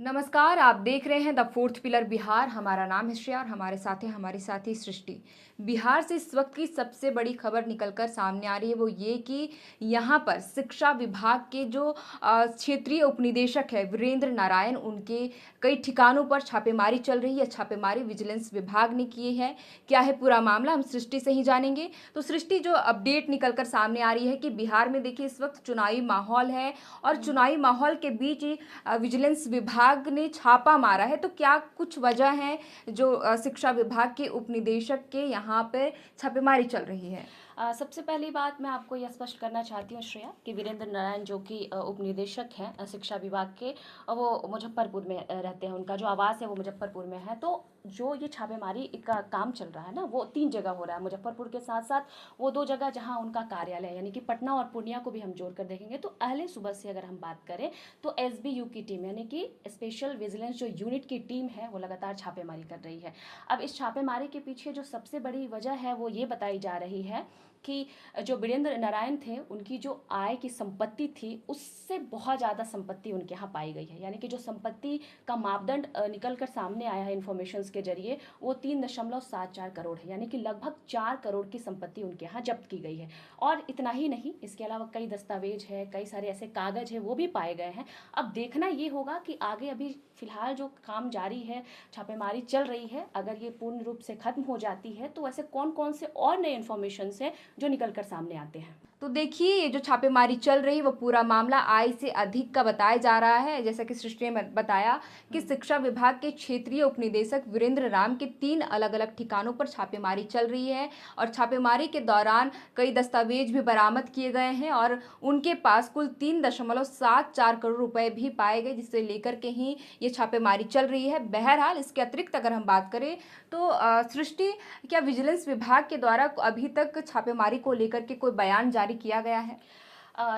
नमस्कार, आप देख रहे हैं द फोर्थ पिलर बिहार। हमारा नाम है श्रेया और हमारे साथ है हमारी साथी सृष्टि। बिहार से इस वक्त की सबसे बड़ी खबर निकलकर सामने आ रही है वो ये कि यहाँ पर शिक्षा विभाग के जो क्षेत्रीय उपनिदेशक है वीरेंद्र नारायण, उनके कई ठिकानों पर छापेमारी चल रही है। छापेमारी विजिलेंस विभाग ने की है। क्या है पूरा मामला, हम सृष्टि से ही जानेंगे। तो सृष्टि, जो अपडेट निकलकर सामने आ रही है कि बिहार में देखिए इस वक्त चुनावी माहौल है और चुनावी माहौल के बीच ही विजिलेंस विभाग ने छापा मारा है। तो क्या कुछ वजह है जो शिक्षा विभाग के उपनिदेशक के यहाँ पे छापेमारी चल रही है? सबसे पहली बात मैं आपको यह स्पष्ट करना चाहती हूँ श्रेया कि वीरेंद्र नारायण जो कि उपनिदेशक हैं शिक्षा विभाग के, वो मुजफ्फरपुर में रहते हैं। उनका जो आवास है वो मुजफ्फरपुर में है। तो जो ये छापेमारी का काम चल रहा है ना, वो 3 जगह हो रहा है। मुजफ्फरपुर के साथ साथ वो 2 जगह जहाँ उनका कार्यालय है, यानी कि पटना और पूर्णिया को भी हम जोड़ कर देखेंगे। तो अहले सुबह से अगर हम बात करें तो एसबीयू की टीम, यानी कि स्पेशल विजिलेंस जो यूनिट की टीम है, वो लगातार छापेमारी कर रही है। अब इस छापेमारी के पीछे जो सबसे बड़ी वजह है वो ये बताई जा रही है कि जो वीरेंद्र नारायण थे, उनकी जो आय की संपत्ति थी उससे बहुत ज़्यादा संपत्ति उनके यहाँ पाई गई है। यानी कि जो संपत्ति का मापदंड निकल कर सामने आया है इन्फॉर्मेशंस के जरिए, वो 3.74 करोड़ है। यानी कि लगभग 4 करोड़ की संपत्ति उनके यहाँ जब्त की गई है। और इतना ही नहीं, इसके अलावा कई दस्तावेज है, कई सारे ऐसे कागज है, वो भी पाए गए हैं। अब देखना ये होगा कि आगे अभी फिलहाल जो काम जारी है, छापेमारी चल रही है, अगर ये पूर्ण रूप से खत्म हो जाती है तो ऐसे कौन कौन से और नए इन्फॉर्मेशन है जो निकल कर सामने आते हैं। तो देखिए, ये जो छापेमारी चल रही है वो पूरा मामला आय से अधिक का बताया जा रहा है। जैसा कि सृष्टि ने बताया कि शिक्षा विभाग के क्षेत्रीय उपनिदेशक वीरेंद्र राम के 3 अलग अलग ठिकानों पर छापेमारी चल रही है और छापेमारी के दौरान कई दस्तावेज भी बरामद किए गए हैं और उनके पास कुल 3.74 करोड़ रुपए भी पाए गए, जिससे लेकर के ही ये छापेमारी चल रही है। बहरहाल, इसके अतिरिक्त अगर हम बात करें तो सृष्टि, क्या विजिलेंस विभाग के द्वारा अभी तक छापेमारी को लेकर के कोई बयान जारी किया गया है?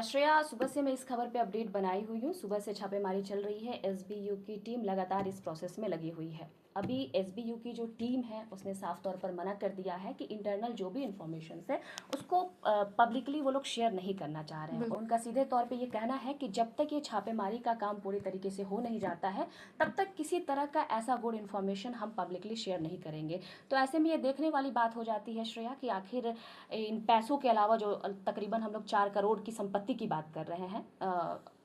श्रेया, सुबह से मैं इस खबर पे अपडेट बनाई हुई हूँ। सुबह से छापेमारी चल रही है, एसबीयू की टीम लगातार इस प्रोसेस में लगी हुई है। अभी एसबीयू की जो टीम है उसने साफ तौर पर मना कर दिया है कि इंटरनल जो भी इंफॉर्मेशन है उसको पब्लिकली वो लोग शेयर नहीं करना चाह रहे हैं। उनका सीधे तौर पे ये कहना है कि जब तक ये छापेमारी का काम पूरी तरीके से हो नहीं जाता है, तब तक किसी तरह का ऐसा गुड इन्फॉर्मेशन हम पब्लिकली शेयर नहीं करेंगे। तो ऐसे में ये देखने वाली बात हो जाती है श्रेया कि आखिर इन पैसों के अलावा, जो तकरीबन हम लोग 4 करोड़ की संपत्ति की बात कर रहे हैं,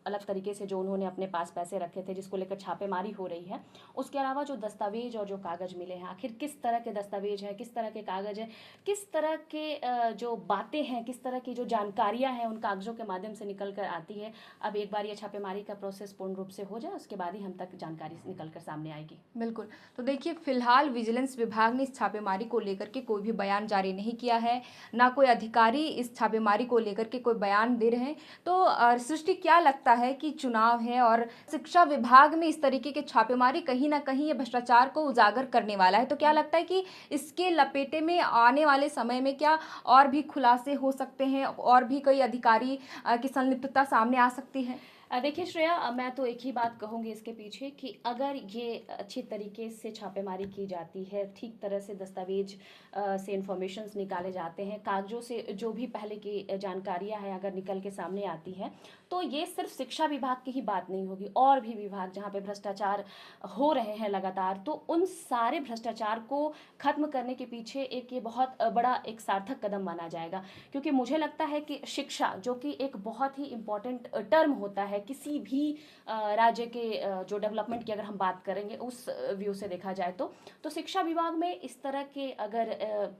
अलग तरीके से जो उन्होंने अपने पास पैसे रखे थे जिसको लेकर छापेमारी हो रही है, उसके अलावा जो दस्तावेज और जो कागज़ मिले हैं, आखिर किस तरह के दस्तावेज हैं, किस तरह के कागज़ हैं, किस तरह के जो बातें हैं, किस तरह की जो जानकारियां हैं उन कागज़ों के माध्यम से निकल कर आती है। अब एक बार ये छापेमारी का प्रोसेस पूर्ण रूप से हो जाए, उसके बाद ही हम तक जानकारी निकल कर सामने आएगी। बिल्कुल। तो देखिए, फिलहाल विजिलेंस विभाग ने इस छापेमारी को लेकर के कोई भी बयान जारी नहीं किया है, ना कोई अधिकारी इस छापेमारी को लेकर के कोई बयान दे रहे हैं। तो सृष्टि, क्या लगता है कि चुनाव है और शिक्षा विभाग में इस तरीके के छापेमारी कहीं ना कहीं ये भ्रष्टाचार को उजागर करने वाला है? तो क्या लगता है कि इसके लपेटे में आने वाले समय में क्या और भी खुलासे हो सकते हैं और भी कई अधिकारी की संलिप्तता सामने आ सकती है? देखिए श्रेया, मैं तो एक ही बात कहूँगी इसके पीछे कि अगर ये अच्छी तरीके से छापेमारी की जाती है, ठीक तरह से दस्तावेज से इंफॉर्मेशंस निकाले जाते हैं, कागजों से जो भी पहले की जानकारियां हैं अगर निकल के सामने आती है, तो ये सिर्फ शिक्षा विभाग की ही बात नहीं होगी। और भी विभाग जहाँ पे भ्रष्टाचार हो रहे हैं लगातार, तो उन सारे भ्रष्टाचार को खत्म करने के पीछे एक ये बहुत बड़ा एक सार्थक कदम माना जाएगा। क्योंकि मुझे लगता है कि शिक्षा, जो कि एक बहुत ही इम्पॉर्टेंट टर्म होता है किसी भी राज्य के जो डेवलपमेंट की अगर हम बात करेंगे उस व्यू से देखा जाए, तो शिक्षा विभाग में इस तरह के अगर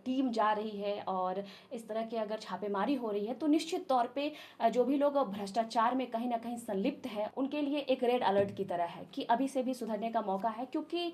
टीम जा रही है और इस तरह के अगर छापेमारी हो रही है, तो निश्चित तौर पे जो भी लोग भ्रष्टाचार में कहीं ना कहीं संलिप्त है उनके लिए एक रेड अलर्ट की तरह है कि अभी से भी सुधरने का मौका है। क्योंकि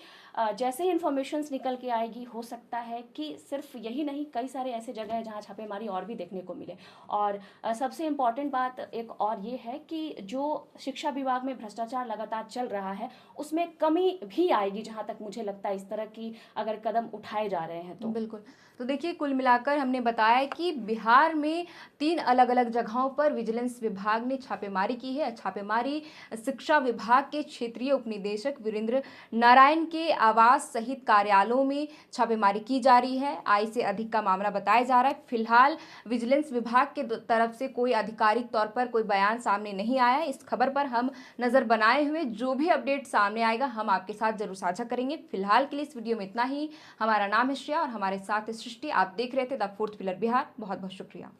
जैसे ही इन्फॉर्मेशन निकल के आएगी, हो सकता है कि सिर्फ यही नहीं, कई सारे ऐसे जगह है जहाँ छापेमारी और भी देखने को मिले। और सबसे इम्पॉर्टेंट बात एक और ये है कि जो शिक्षा विभाग में भ्रष्टाचार लगातार चल रहा है उसमें कमी भी आएगी, जहां तक मुझे लगता है, इस तरह की अगर कदम उठाए जा रहे हैं तो। बिल्कुल। तो देखिए, कुल मिलाकर हमने बताया कि बिहार में 3 अलग-अलग जगहों पर विजिलेंस विभाग ने छापेमारी की है। छापेमारी शिक्षा विभाग के क्षेत्रीय उपनिदेशक वीरेंद्र नारायण के आवास सहित कार्यालयों में छापेमारी की जा रही है। आय से अधिक का मामला बताया जा रहा है। फिलहाल विजिलेंस विभाग के तरफ से कोई आधिकारिक तौर पर कोई बयान सामने नहीं आया है। इस खबर पर हम नजर बनाए हुए जो भी अपडेट सामने आएगा हम आपके साथ जरूर साझा करेंगे। फिलहाल के लिए इस वीडियो में इतना ही। हमारा नाम है श्रेया और हमारे साथ सृष्टि। आप देख रहे थे द फोर्थ पिलर बिहार। बहुत बहुत शुक्रिया।